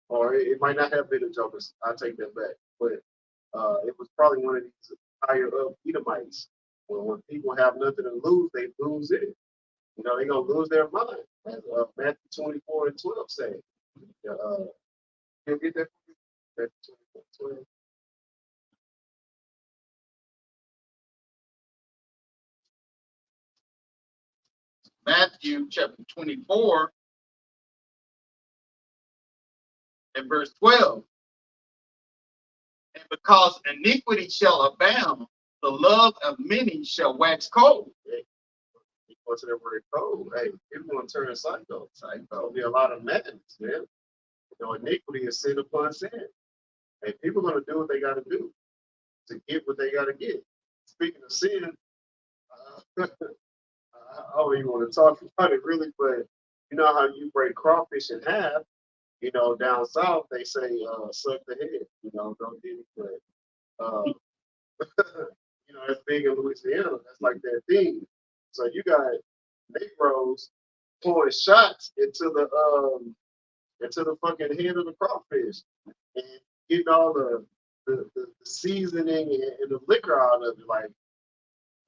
Or it might not have been the Joker. I'll take that back. But it was probably one of these higher up Edomites. Well, when people have nothing to lose, they lose it. They're going to lose their mind. As Matthew 24 and 12 say. You'll get that? Matthew 24 and 12. Matthew chapter 24 and verse 12. And because iniquity shall abound, the love of many shall wax cold. You go to that word cold. Hey, people want to turn psycho. There'll be a lot of madness, man. Iniquity is sin upon sin. And people are going to do what they got to do to get what they got to get. Speaking of sin, I don't even want to talk about it really, but you know how you break crawfish in half? Down south, they say suck the head. Don't do it. But, that's big in Louisiana. That's like their thing. So you got Negroes pouring shots into the fucking head of the crawfish and getting all the seasoning and the liquor out of it.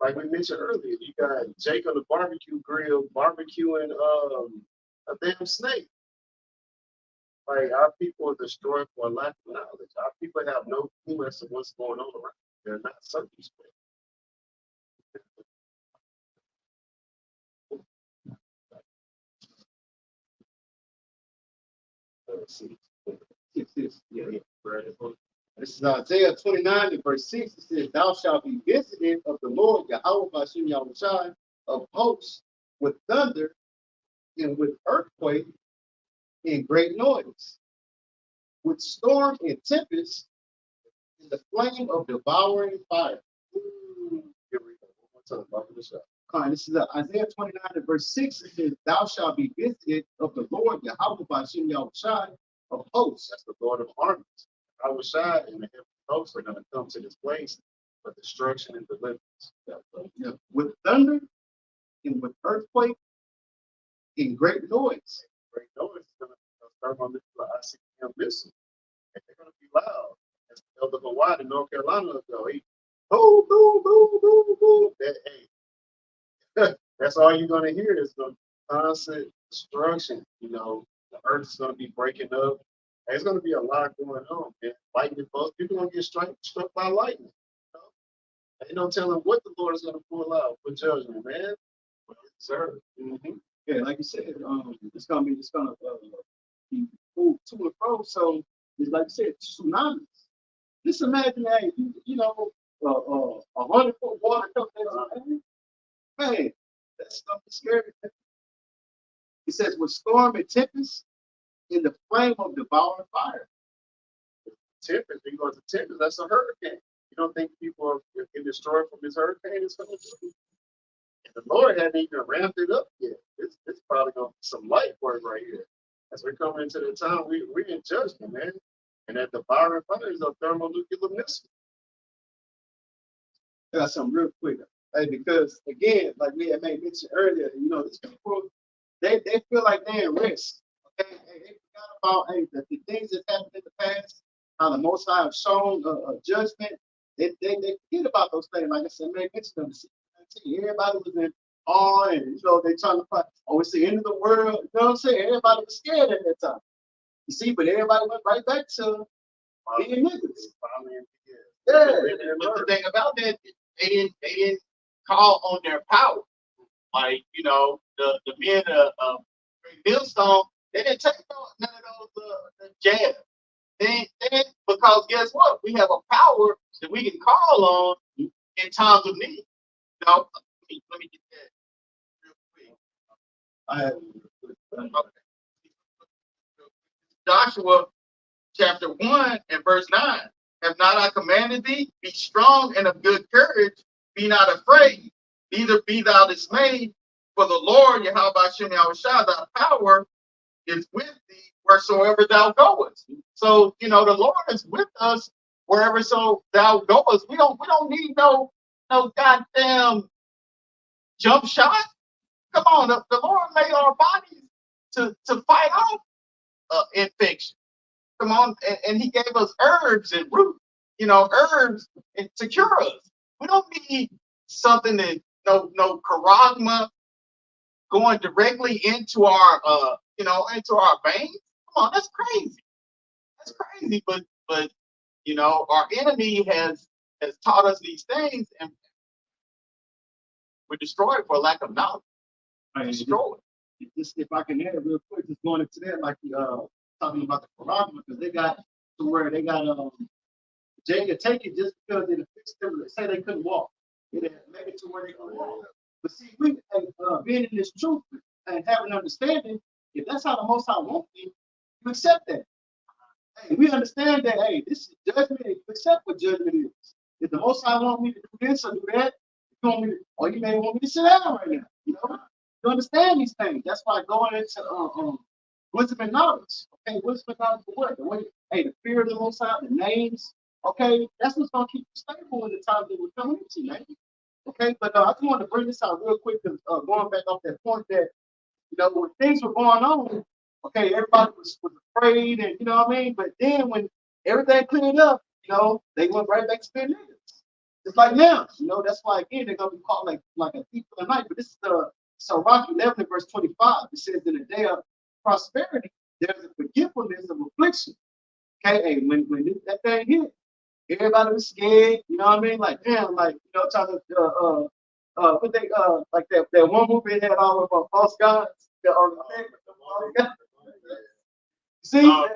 Like we mentioned earlier, you got Jake on the barbecue grill barbecuing a damn snake. Like, our people are destroyed for a lack of knowledge. Our people have no clue as to what's going on around. They're not circumspect. Let's see. This is Isaiah 29 and verse 6. It says, Thou shalt be visited of the Lord, Yahweh Bashem Yahushai, of hosts, with thunder and with earthquake and great noise, with storm and tempest, and the flame of devouring fire. Here we go. So, Bible to show. All right, this is Isaiah 29 and verse 6. It says, Thou shalt be visited of the Lord, Yahweh Bashem Yahushai of hosts. That's the Lord of armies. I was shy, and the heavenly hosts are going to come to this place for destruction and deliverance. Yeah, with thunder and with earthquake and great noise. Great noise is going to start on this ICBM missile. And they're going to be loud. As Elder Hawaii in North Carolina will go, hey, boom, boom, boom, boom, boom. Hey, that's all you're going to hear is the constant destruction. You know, the earth is going to be breaking up. There's going to be a lot going on, man. Lightning bolts, people going to get struck by lightning. You know? Ain't no telling what the Lord is going to pull out for judgment, man. Sir. Mm-hmm. Yeah, like you said, it's gonna be be moved to and fro. So it's like you said, tsunamis. Just imagine that you know 100-foot water comes in. Man, that's gonna be scary. It says with storm and tempest in the flame of devouring fire. Tempest, you go to tempest, that's a hurricane. You don't think people are getting destroyed from this hurricane? It's going to do. And the Lord hadn't even ramped it up yet. It's probably going to be some light work right here. As we're coming into the time, we're in judgment, man. And that devouring fire is a thermonuclear missile. I got something real quick. Hey, because again, like we had made mention earlier, you know, these people they feel like they're in risk. Okay, they forgot about the things that happened in the past, how the Most High have shown a judgment. They forget about those things. Like I said, made mention of the everybody was in awe, and you know they trying to find. Oh, it's the end of the world. You know what I'm saying? Everybody was scared at that time. You see, but everybody went right back to being niggas. Yeah, but the thing about that, they didn't call on their power. Like, you know, the men of Millstone, they didn't take none of those jabs. They because guess what? We have a power that we can call on in times of need. You know, let me get that real quick. Okay. Joshua chapter 1 and verse 9. Have not I commanded thee? Be strong and of good courage. Be not afraid, neither be thou dismayed. For the Lord, Yahweh Bashem Yahushua, thy power is with thee wheresoever thou goest. So, you know, the Lord is with us wherever so thou goest. We don't need no goddamn jump shot. Come on, the Lord made our bodies to fight off infection. Come on, and he gave us herbs and roots, you know, herbs to cure us. We don't need something that no charagma going directly into our into our veins. Come on, that's crazy. That's crazy. But you know, our enemy has taught us these things, and we're destroyed for lack of knowledge. Destroyed. Just if I can add real quick, just going into that, like talking about the Quran, because they got to where they got Jay could take it just because they fixed them. They say they couldn't walk. They didn't make it to where they could walk. But see, we being in this truth and having understanding, if that's how the Most High wants you, you accept that. Hey, we understand that. Hey, this is judgment. You accept what judgment is. If the Most High want me to do this or do that, you want me to, or you may want me to sit down right now. You know, you understand these things. That's why going into wisdom and knowledge. Okay, wisdom and knowledge for what? The way, hey, the fear of the Most High, the names. Okay, that's what's gonna keep you stable in the time that we're coming into, man. Okay, but I just wanted to bring this out real quick because going back off that point that you know when things were going on, okay, everybody was afraid and you know what I mean. But then when everything cleared up, you know, they went right back to being niggas. It's like now, you know, that's why again they're gonna be called like a thief in the night. But this is Sirach 11 verse 25. It says in the day of prosperity, there's a forgetfulness of affliction. Okay, hey, when that thing hit, everybody was scared, you know what I mean? Like, damn, like, you know, trying to, what they, like that one movie had all of false gods. See,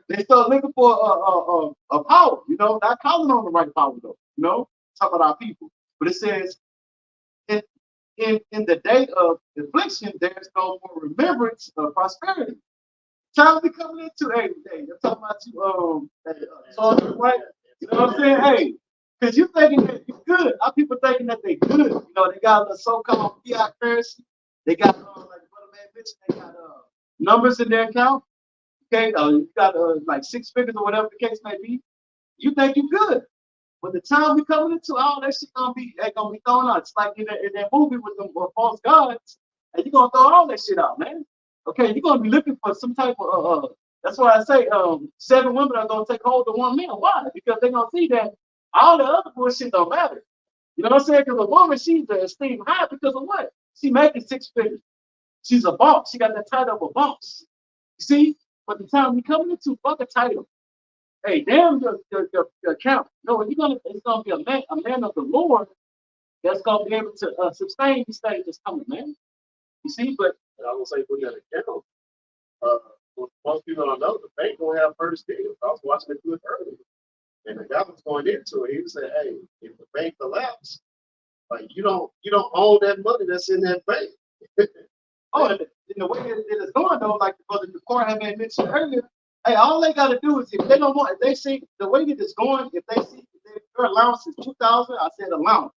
they start looking for a power, you know, not calling on the right power, though, you know, talk about our people. But it says, in the day of affliction, there's no more remembrance of prosperity. Time we coming into, hey, I'm talking about you, right? You know what I'm saying? Hey, Because you thinking that you're good. Our people thinking that they good. You know, they got the so-called fiat currency. They got, like Brother Man mentioned, they got numbers in their account. Okay, you got like 6 figures or whatever the case may be. You think you're good. But the time we coming into all that shit gonna be thrown out. It's like in that movie with them false gods, and you're gonna throw all that shit out, man. Okay, you're gonna be looking for some type of that's why I say 7 women are gonna take hold of 1 man. Why? Because they're gonna see that all the other bullshit don't matter. You know what I'm saying? Because a woman, she's esteemed high because of what? She making 6 figures. She's a boss. She got the title of a boss. You see? But the time we coming into fuck a title. Hey, damn your account. No, it's gonna be a man of the Lord that's gonna be able to sustain these things that's coming, man. You see, but And I will say put that account. What most people don't know, the bank gonna have first deal. I was watching the clip earlier, and the guy was going into it. He was saying, "Hey, if the bank collapses, like you don't own that money that's in that bank." oh, and the way it is going though, like the brother Decor had mentioned earlier, hey, all they gotta do is if they don't want, if they see the way that it's going, if they see their allowance is 2,000, I said allowance,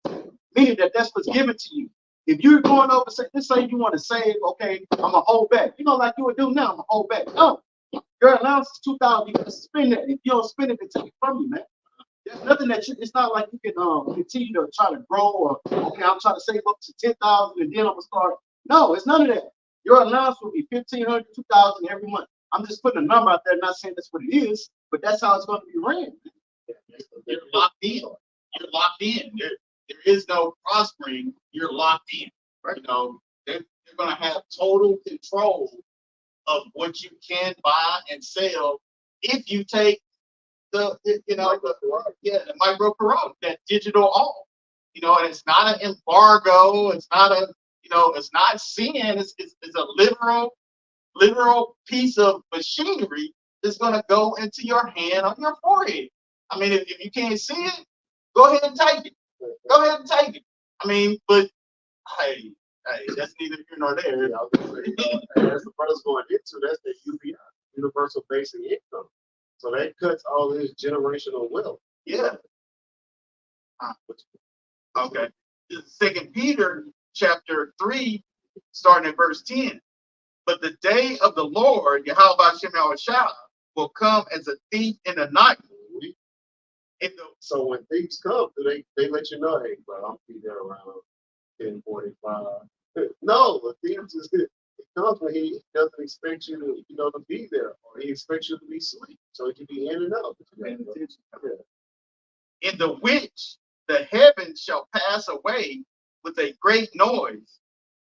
meaning that that's what's given to you. If you're going over, let's say you want to save, okay, I'm gonna hold back. You know, like you would do now, I'm gonna hold back. No, your allowance is 2,000. You gotta spend that. If you don't spend it, they take it from you, man. There's nothing that it's not like you can continue to try to grow or okay, I'm trying to save up to 10,000 and then I'm gonna start. No, it's none of that. Your allowance will be 1,500, 2,000 every month. I'm just putting a number out there, not saying that's what it is, but that's how it's going to be ran. You're locked in. You're locked in. There is no prospering. You're locked in. Right? You know, they're going to have total control of what you can buy and sell if you take the micro corona, that digital off. You know, and it's not an embargo. It's not it's not sin. It's a literal piece of machinery that's going to go into your hand on your forehead. I mean, if you can't see it, go ahead and take it. Go ahead and take it. I mean, but hey, that's neither here nor there. That's the first going into. That's the UBI, universal basic income. So that cuts all this generational wealth. Yeah. Okay. 2 Peter chapter 3, starting at verse 10. But the day of the Lord, Yahweh Shem Yahushua, will come as a thief in the night. So when thieves come, do they let you know, hey, bro, I'll be there around 10:45. No, the thieves is it comes when he doesn't expect you to be there, or he expects you to be asleep, so it can be in and out. In the which the heavens shall pass away with a great noise,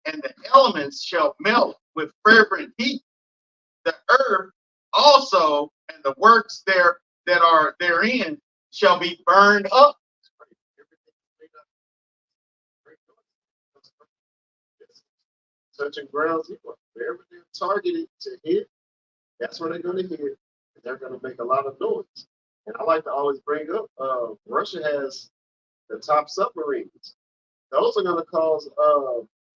and the elements shall melt with fervent heat. The earth also and the works there that are therein shall be burned up. Touching ground zero. Wherever they're targeted to hit, that's where they're going to hit, and they're going to make a lot of noise. And I like to always bring up, Russia has the top submarines. Those are going to cause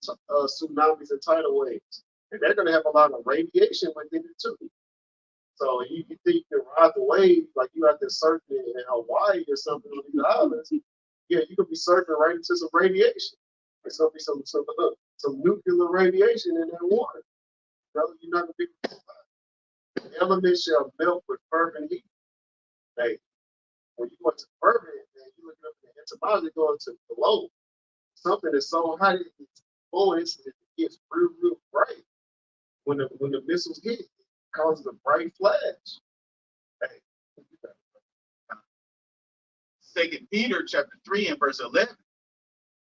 tsunamis and tidal waves, and they're going to have a lot of radiation within it too. So you think you can ride the wave like you have to surf in Hawaii or something on these islands? Yeah, you could be surfing right into some radiation. There's going to be some nuclear radiation in that water. Brother, you're not going to be able to survive. The elements shall melt with fervent heat. Hey, when you go to fervent, man, you look up at the etymology going to below. Something is so hot it gets real bright. When the missiles hit, it causes a bright flash. Hey. 2 Peter chapter 3 and verse 11.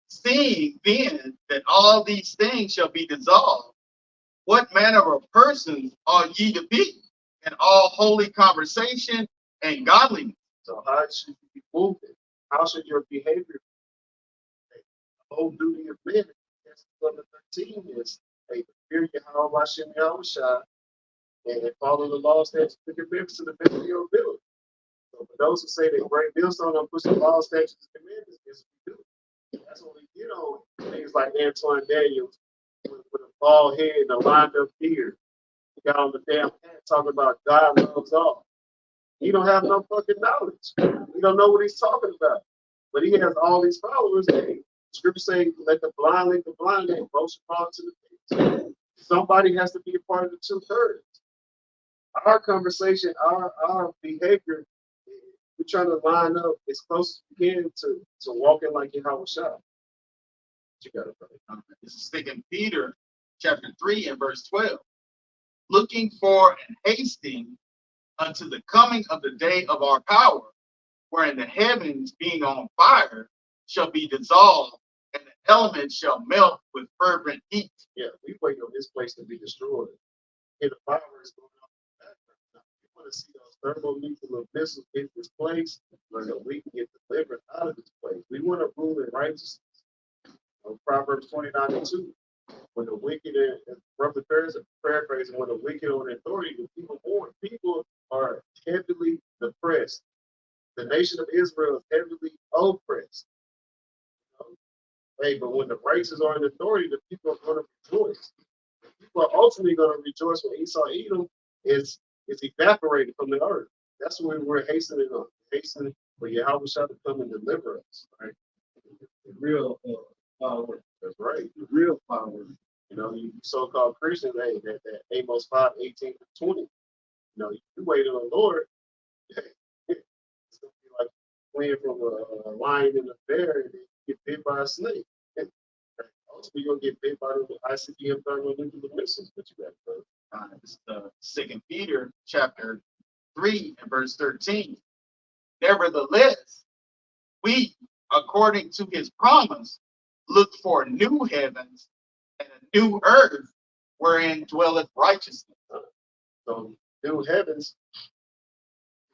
Seeing then that all these things shall be dissolved, what manner of persons are ye to be in all holy conversation and godliness? So how should you be moving? How should your behavior be? The whole duty of men, that's number 13 is, hey, fear Yahweh Hashem Yahushua and follow the laws, statutes, and commandments to the best of your ability. So for those who say that great millstone don't push the laws, statutes, and commandments, yes, we do. That's what we get on things like Antoine Daniels with a bald head and a lined up beard. He got on the damn hat talking about God loves all. He don't have no fucking knowledge. He don't know what he's talking about. But he has all these followers. And scripture saying, let the blind lead the blind, and both shall fall to the pit. Somebody has to be a part of the 2/3. Our conversation, our behavior, we're trying to line up as close as we can to walking like Yahweh Shah. You got it, brother. This is 2 Peter chapter 3 and verse 12. Looking for and hasting unto the coming of the day of our power, wherein the heavens being on fire shall be dissolved, and the elements shall melt with fervent heat. Yeah, we wait on this place to be destroyed. And the fire is going on in the background. We want to see those thermonuclear missiles hit this place so that we can get delivered out of this place. We want to rule in righteousness. Proverbs 29:2. When the wicked, and roughly paraphrasing, when the wicked on authority, the people are heavily depressed. The nation of Israel is heavily oppressed. Hey, but when the righteous are in authority, the people are going to rejoice. The people are ultimately going to rejoice when Esau Edom is evaporated from the earth. That's when we're hastening on, hastening for Yahweh shall come and deliver us. Right? The real power. That's right. The real power. You know, you so-called Christians, hey, that Amos 5:18-20. You know, you wait on the Lord, it's gonna be like fleeing from a lion and a bear and then get bit by a snake. Also, you're gonna get bit by the ICBM thermonuclear missiles that you got. This is 2 Peter chapter 3 and verse 13. Nevertheless, we, according to his promise, look for new heavens and a new earth wherein dwelleth righteousness. So new heavens,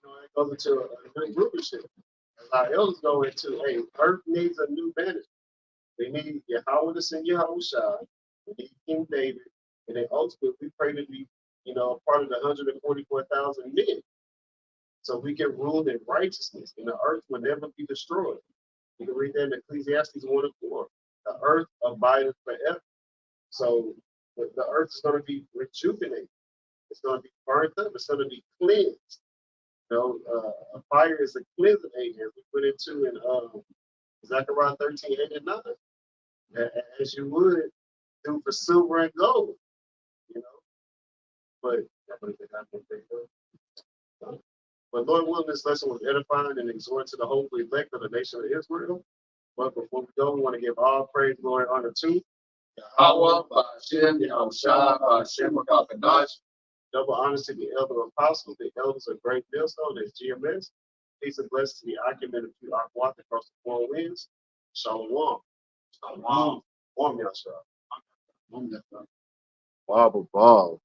you know, it goes into a new rulership. As our elders go into, hey, earth needs a new management. They need Yahweh to send Yahweh Shai. We need King David. And then ultimately we pray to be, you know, part of the 144,000 men. So we can rule in righteousness, and the earth will never be destroyed. You can read that in Ecclesiastes 1:4. The earth abideth forever. So the earth is going to be rejuvenated. It's going to be burnt up. It's going to be cleansed. You know, a fire is a cleansing agent. We put into in Zechariah 13:8-9. As you would do for silver and gold, you know. But Lord willing, this lesson was edifying and exhort to the hopeful elect of the nation of Israel. But before we go, we want to give all praise, glory, and honor to Yahweh, Ba'ashem, Yahushua, Ba'ashem, Rakakadash. double honors to the elder apostles, the elders of Great Millstone, that's GMS. Peace and blessings to the occupant of you Aquat across the four winds. Shalom. Shalom. Warm yourself. Bob.